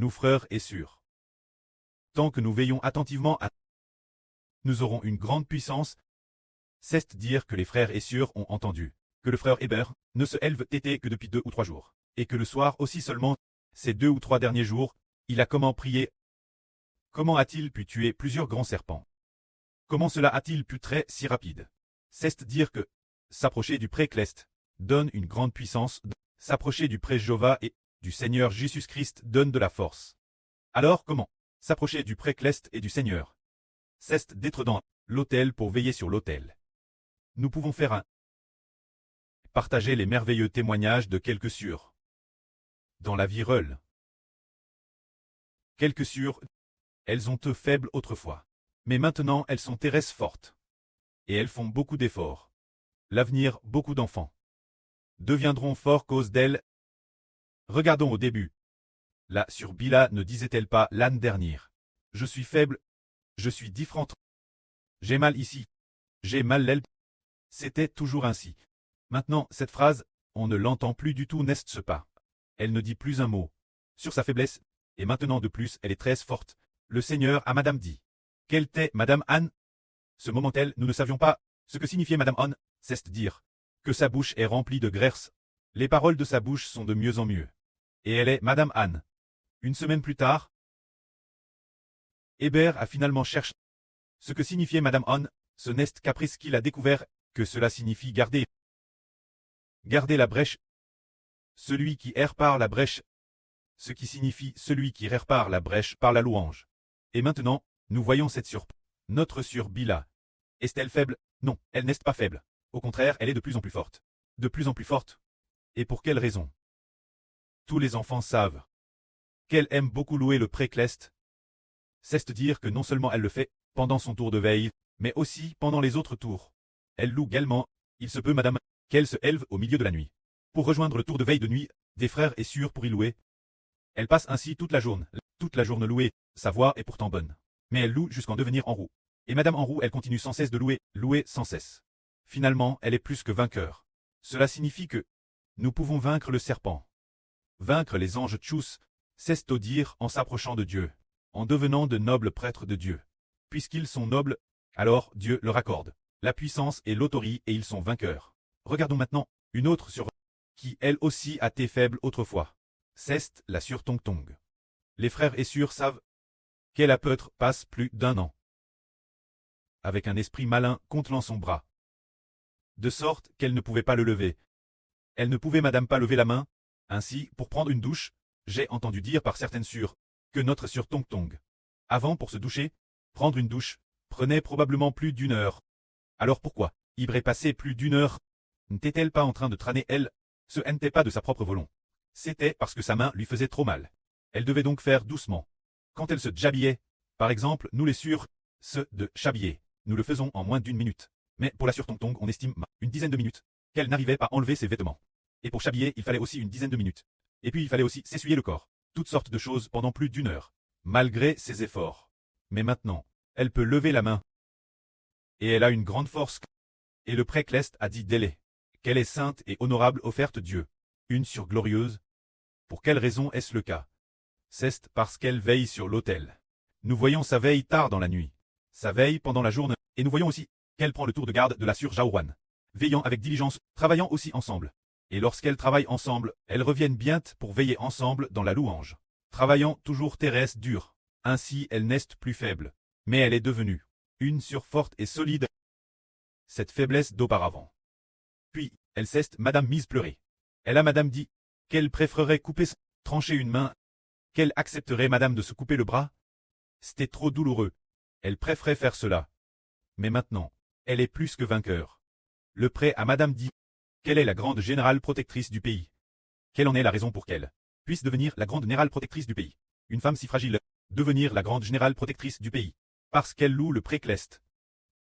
nous frères et sœurs. Tant que nous veillons attentivement à nous aurons une grande puissance. C'est dire que les frères et sœurs ont entendu que le frère Héber ne se élève tété que depuis 2 ou 3 jours, et que le soir aussi seulement, ces 2 ou 3 derniers jours, il a comment prié. Comment a-t-il pu tuer plusieurs grands serpents? Comment cela a-t-il pu très si rapide? C'est dire que s'approcher du pré-Clest donne une grande puissance, s'approcher du pré-Jéhovah et du Seigneur Jésus-Christ donne de la force. Alors comment s'approcher du pré-Clest et du Seigneur? C'est d'être dans l'autel pour veiller sur l'autel. Nous pouvons faire partager les merveilleux témoignages de quelques sûrs. Dans la vie reule. Quelques sûrs, elles ont eux faibles autrefois. Mais maintenant elles sont terrestres fortes. Et elles font beaucoup d'efforts. L'avenir, beaucoup d'enfants deviendront forts cause d'elles. Regardons au début. Là sur Bila ne disait-elle pas l'âne dernière? Je suis faible, je suis différente. J'ai mal ici, j'ai mal l'elle. C'était toujours ainsi. Maintenant, cette phrase, on ne l'entend plus du tout, n'est-ce pas? Elle ne dit plus un mot sur sa faiblesse, et maintenant de plus, elle est très forte. Le Seigneur a Madame dit. Quelle était Madame Anne? Ce moment-elle, nous ne savions pas ce que signifiait Madame Anne, c'est dire que sa bouche est remplie de graisse. Les paroles de sa bouche sont de mieux en mieux. Et elle est Madame Anne. Une semaine plus tard, Héber a finalement cherché ce que signifiait Madame Anne. Ce n'est qu'après ce qu'il a découvert que cela signifie garder. Garder la brèche. Celui qui erre par la brèche. Ce qui signifie celui qui erre par la brèche par la louange. Et maintenant, nous voyons cette notre sœur Bila. Est-elle faible? Non, elle n'est pas faible. Au contraire, elle est de plus en plus forte. De plus en plus forte. Et pour quelle raison? Tous les enfants savent qu'elle aime beaucoup louer le pré-Clest. C'est dire que non seulement elle le fait pendant son tour de veille, mais aussi pendant les autres tours. Elle loue également, il se peut madame, qu'elle se élève au milieu de la nuit. Pour rejoindre le tour de veille de nuit, des frères et sœurs pour y louer. Elle passe ainsi toute la journée louée, sa voix est pourtant bonne. Mais elle loue jusqu'en devenir en roue. Et madame en roue elle continue sans cesse de louer sans cesse. Finalement, elle est plus que vainqueur. Cela signifie que nous pouvons vaincre le serpent. Vaincre les anges tchous, c'est au dire en s'approchant de Dieu, en devenant de nobles prêtres de Dieu. Puisqu'ils sont nobles, alors Dieu leur accorde la puissance et l'autorité et ils sont vainqueurs. Regardons maintenant une autre sur qui elle aussi a été faible autrefois. C'est la sœur Tong Tong. Les frères et sœurs savent qu'elle apôtre passe plus d'1 an avec un esprit malin contenant son bras, de sorte qu'elle ne pouvait pas le lever. Elle ne pouvait madame pas lever la main. Ainsi, pour prendre une douche, j'ai entendu dire par certaines sœurs que notre sœur Tong Tong, avant pour se doucher, prendre une douche, prenait probablement plus d'1 heure. Alors pourquoi Ibré passait plus d'1 heure? N'était-elle pas en train de traîner elle? Ce n'était pas de sa propre volonté. C'était parce que sa main lui faisait trop mal. Elle devait donc faire doucement. Quand elle se djhabillait, par exemple, nous les sœurs, ce de chabiller, nous le faisons en moins d'1 minute. Mais pour la sœur Tong Tong, on estime une dizaine de minutes qu'elle n'arrivait pas à enlever ses vêtements. Et pour chabiller, il fallait aussi une dizaine de minutes. Et puis il fallait aussi s'essuyer le corps. Toutes sortes de choses pendant plus d'1 heure. Malgré ses efforts. Mais maintenant, elle peut lever la main. Et elle a une grande force. Et le pré-Clest a dit d'elle qu'elle est sainte et honorable offerte Dieu. Une surglorieuse. Pour quelle raison est-ce le cas? C'est parce qu'elle veille sur l'autel. Nous voyons sa veille tard dans la nuit. Sa veille pendant la journée. Et nous voyons aussi qu'elle prend le tour de garde de la sœur Jaouan. Veillant avec diligence, travaillant aussi ensemble. Et lorsqu'elles travaillent ensemble, elles reviennent bien pour veiller ensemble dans la louange. Travaillant toujours terrestre dure. Ainsi elle n'est plus faible. Mais elle est devenue une sœur forte et solide. Cette faiblesse d'auparavant. Puis, elle cesse madame mise pleurer. Elle a madame dit qu'elle préférerait couper, trancher une main, qu'elle accepterait madame de se couper le bras. C'était trop douloureux. Elle préférait faire cela. Mais maintenant, elle est plus que vainqueur. Le pré à madame dit qu'elle est la grande générale protectrice du pays. Quelle en est la raison pour qu'elle puisse devenir la grande générale protectrice du pays? Une femme si fragile, devenir la grande générale protectrice du pays. Parce qu'elle loue le pré-Clest.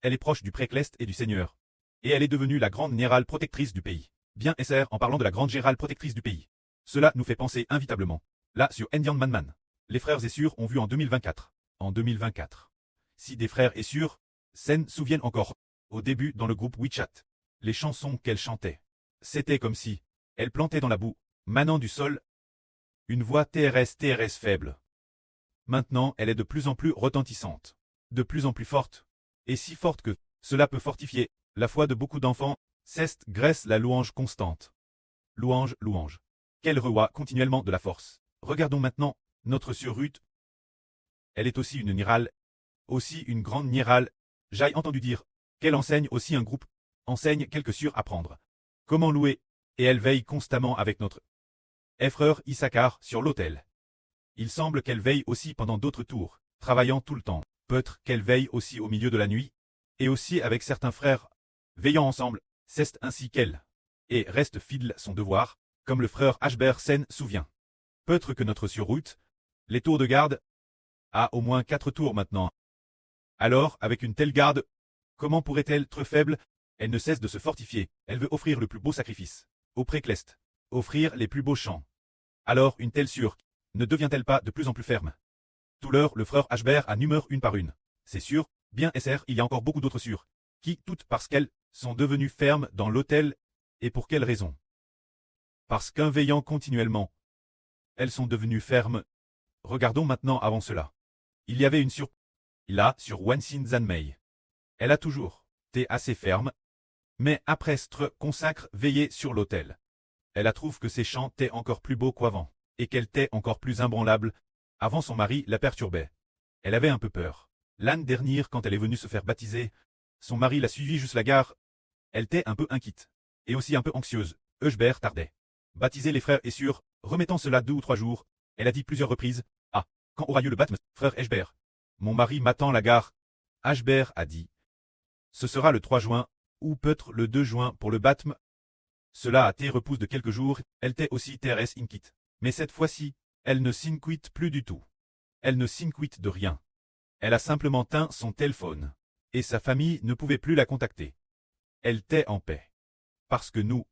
Elle est proche du pré-Clest et du Seigneur. Et elle est devenue la grande générale protectrice du pays. Bien SR en parlant de la grande générale protectrice du pays. Cela nous fait penser inévitablement. Là sur Indian Manman. Les frères et sœurs ont vu en 2024. En 2024. Si des frères et sœurs s'en souviennent encore. Au début dans le groupe WeChat. Les chansons qu'elle chantait. C'était comme si elle plantait dans la boue, manant du sol. Une voix TRS faible. Maintenant, elle est de plus en plus retentissante, de plus en plus forte, et si forte que cela peut fortifier la foi de beaucoup d'enfants. Ceste graisse la louange constante. Louange, louange. Qu'elle revoit continuellement de la force. Regardons maintenant notre sœur Ruth. Elle est aussi une nirale, aussi une grande nirale. J'ai entendu dire qu'elle enseigne aussi un groupe, enseigne quelques sur apprendre. Comment louer, et elle veille constamment avec notre frère Issachar sur l'autel. Il semble qu'elle veille aussi pendant d'autres tours, travaillant tout le temps. Peut-être qu'elle veille aussi au milieu de la nuit, et aussi avec certains frères, veillant ensemble, c'est ainsi qu'elle, et reste fidèle à son devoir, comme le frère Ashbert s'en souvient. Peut-être que notre sœur Ruth, les tours de garde, a au moins 4 tours maintenant. Alors, avec une telle garde, comment pourrait-elle être faible? Elle ne cesse de se fortifier, elle veut offrir le plus beau sacrifice, au précleste, offrir les plus beaux chants. Alors une telle sûre, ne devient-elle pas de plus en plus ferme? Tout l'heure, le frère Ashbert a numère une par une. C'est sûr, bien SR, il y a encore beaucoup d'autres sûres, qui, toutes parce qu'elles sont devenues fermes dans l'autel, et pour quelle raison? Parce qu'en veillant continuellement, elles sont devenues fermes. Regardons maintenant avant cela. Il y avait une sûre, là, sur Wansin Zanmei. Elle a toujours été assez ferme, mais après s'être consacre veiller sur l'autel. Elle a trouvé que ses chants étaient encore plus beaux qu'avant, et qu'elle était encore plus imbranlable. Avant son mari la perturbait. Elle avait un peu peur. L'année dernière, quand elle est venue se faire baptiser, son mari l'a suivie jusqu'à la gare. Elle était un peu inquiète, et aussi un peu anxieuse. Ashbert tardait. Baptiser les frères est sûr, remettant cela 2 ou 3 jours. Elle a dit plusieurs reprises, « Ah, quand aura lieu le baptême, frère Ashbert? Mon mari m'attend à la gare. » Ashbert a dit, « Ce sera le 3 juin, ou peut-être le 2 juin pour le baptême. » Cela a été repousse de quelques jours, elle était aussi Thérèse inquiète. Mais cette fois-ci, elle ne s'inquiète plus du tout. Elle ne s'inquiète de rien. Elle a simplement teint son téléphone. Et sa famille ne pouvait plus la contacter. Elle était en paix. Parce que nous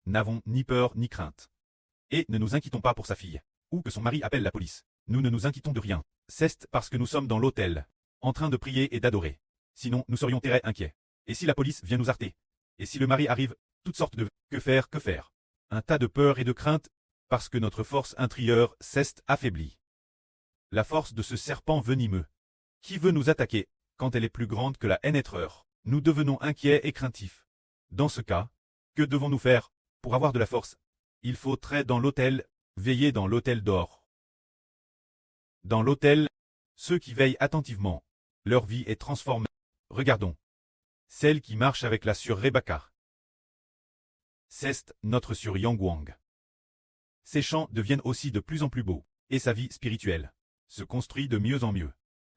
n'avons ni peur ni crainte. Et ne nous inquiétons pas pour sa fille. Ou que son mari appelle la police. Nous ne nous inquiétons de rien. C'est parce que nous sommes dans l'autel, en train de prier et d'adorer. Sinon, nous serions très inquiets. Et si la police vient nous arrêter? Et si le mari arrive? Toutes sortes de « que faire, que faire ?» Un tas de peur et de crainte, parce que notre force intérieure s'est affaiblie. La force de ce serpent venimeux, qui veut nous attaquer, quand elle est plus grande que la haine-être, nous devenons inquiets et craintifs. Dans ce cas, que devons-nous faire? Pour avoir de la force, il faut traiter dans l'autel, veiller dans l'autel d'or. Dans l'autel, ceux qui veillent attentivement, leur vie est transformée. Regardons. Celle qui marche avec la sœur Rebecca. C'est notre sœur Yang. Ses chants deviennent aussi de plus en plus beaux, et sa vie spirituelle se construit de mieux en mieux.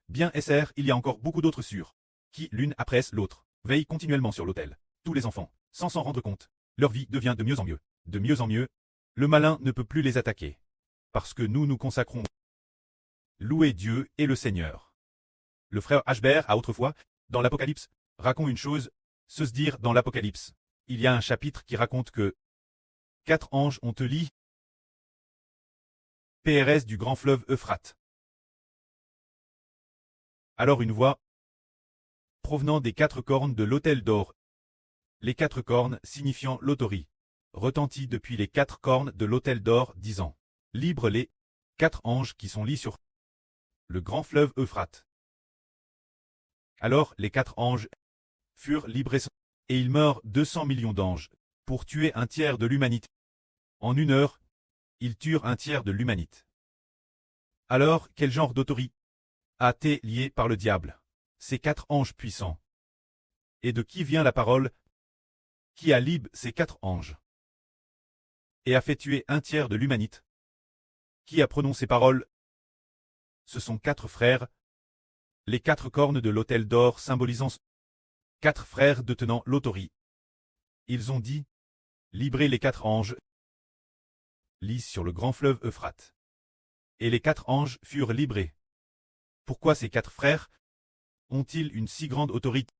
Bien SR, il y a encore beaucoup d'autres sœurs, qui, l'une après l'autre, veillent continuellement sur l'autel. Tous les enfants, sans s'en rendre compte, leur vie devient de mieux en mieux. De mieux en mieux, le malin ne peut plus les attaquer. Parce que nous nous consacrons. Louer Dieu et le Seigneur. Le frère Ashbert a autrefois, dans l'Apocalypse, raconte une chose, se dire dans l'Apocalypse. Il y a un chapitre qui raconte que 4 anges ont lit PRS du grand fleuve Euphrate. Alors une voix, provenant des 4 cornes de l'autel d'or, les 4 cornes signifiant l'autorie, retentit depuis les 4 cornes de l'autel d'or, disant, libre les 4 anges qui sont lits sur le grand fleuve Euphrate. Alors les 4 anges furent librés, et il meurt 200 millions d'anges, pour tuer un tiers de l'humanité. En 1 heure, ils tuent un tiers de l'humanité. Alors, quel genre d'autorité a été lié par le diable? Ces 4 anges puissants. Et de qui vient la parole? Qui a libre ces 4 anges? Et a fait tuer un tiers de l'humanité? Qui a prononcé ces paroles? Ce sont 4 frères, les 4 cornes de l'autel d'or symbolisant 4 frères détenant l'autorité. Ils ont dit, librez les 4 anges, lits sur le grand fleuve Euphrate. Et les 4 anges furent librés. Pourquoi ces 4 frères ont-ils une si grande autorité?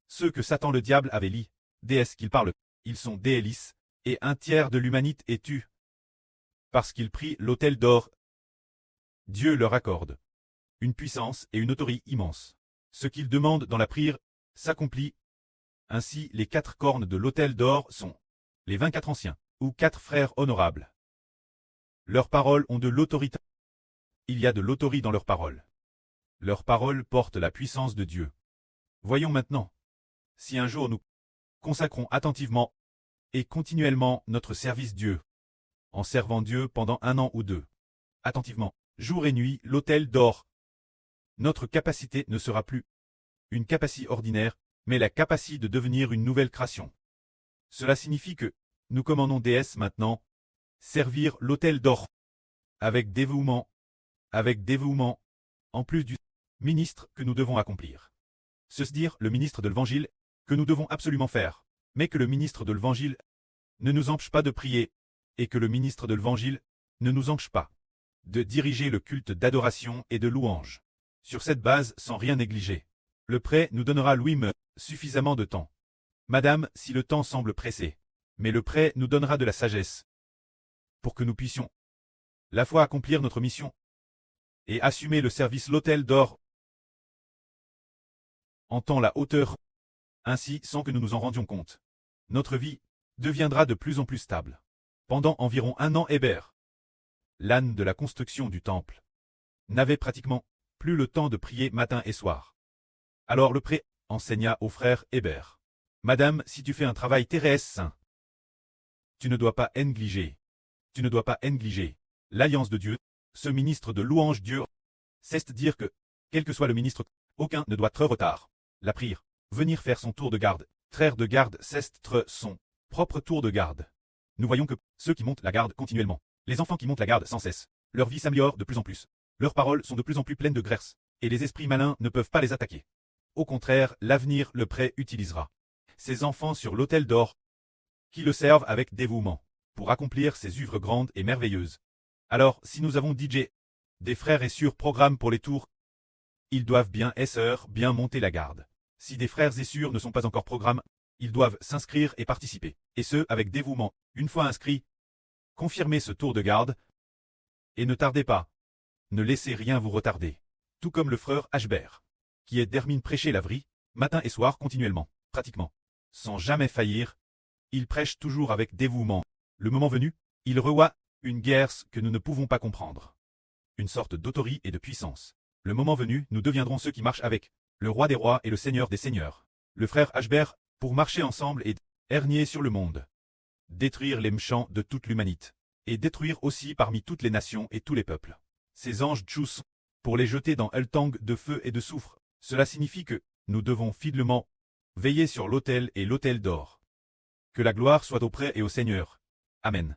Ceux que Satan le diable avait lit, déesses qu'ils parlent, ils sont délices, et un tiers de l'humanité est tue. Parce qu'ils prient l'autel d'or, Dieu leur accorde une puissance et une autorité immense. Ce qu'ils demandent dans la prière s'accomplit. Ainsi, les 4 cornes de l'autel d'or sont les 24 anciens, ou 4 frères honorables. Leurs paroles ont de l'autorité. Il y a de l'autorité dans leurs paroles. Leurs paroles portent la puissance de Dieu. Voyons maintenant. Si un jour nous consacrons attentivement et continuellement notre service Dieu, en servant Dieu pendant 1 an ou 2, attentivement, jour et nuit, l'autel d'or, notre capacité ne sera plus une capacité ordinaire, mais la capacité de devenir une nouvelle création. Cela signifie que nous commandons déesse maintenant, servir l'autel d'or, avec dévouement, en plus du ministre que nous devons accomplir. C'est dire le ministre de l'Évangile que nous devons absolument faire, mais que le ministre de l'Évangile ne nous empêche pas de prier, et que le ministre de l'Évangile ne nous empêche pas de diriger le culte d'adoration et de louange. Sur cette base, sans rien négliger, le prêt nous donnera Louis suffisamment de temps. Madame, si le temps semble pressé, mais le prêt nous donnera de la sagesse pour que nous puissions la fois accomplir notre mission et assumer le service l'autel d'or en temps la hauteur, ainsi sans que nous nous en rendions compte. Notre vie deviendra de plus en plus stable. Pendant environ 1 an Hébert, l'âne de la construction du temple, n'avait pratiquement plus le temps de prier matin et soir. Alors le prêtre enseigna au frère Hébert. Madame, si tu fais un travail terrestre saint, tu ne dois pas négliger l'alliance de Dieu, ce ministre de louange Dieu. C'est dire que, quel que soit le ministre, aucun ne doit être retard. La prière, venir faire son tour de garde, traire de garde, c'est son propre tour de garde. Nous voyons que ceux qui montent la garde continuellement, les enfants qui montent la garde sans cesse, leur vie s'améliore de plus en plus. Leurs paroles sont de plus en plus pleines de grâce, et les esprits malins ne peuvent pas les attaquer. Au contraire, l'avenir le prêt utilisera ces enfants sur l'autel d'or, qui le servent avec dévouement, pour accomplir ces œuvres grandes et merveilleuses. Alors, si nous avons DJ, des frères et sur programme pour les tours, ils doivent bien bien monter la garde. Si des frères et sœurs ne sont pas encore programme, ils doivent s'inscrire et participer, et ce, avec dévouement. Une fois inscrits, confirmez ce tour de garde, et ne tardez pas. Ne laissez rien vous retarder. Tout comme le frère Hbert, qui est termine prêcher la vraie, matin et soir continuellement, pratiquement, sans jamais faillir. Il prêche toujours avec dévouement. Le moment venu, il revoit une guerre que nous ne pouvons pas comprendre. Une sorte d'autorité et de puissance. Le moment venu, nous deviendrons ceux qui marchent avec le roi des rois et le seigneur des seigneurs. Le frère Hbert, pour marcher ensemble et régner sur le monde. Détruire les méchants de toute l'humanité. Et détruire aussi parmi toutes les nations et tous les peuples. Ces anges tchous, pour les jeter dans un tang de feu et de soufre. Cela signifie que nous devons fidèlement veiller sur l'autel et l'autel d'or. Que la gloire soit auprès et au Seigneur. Amen.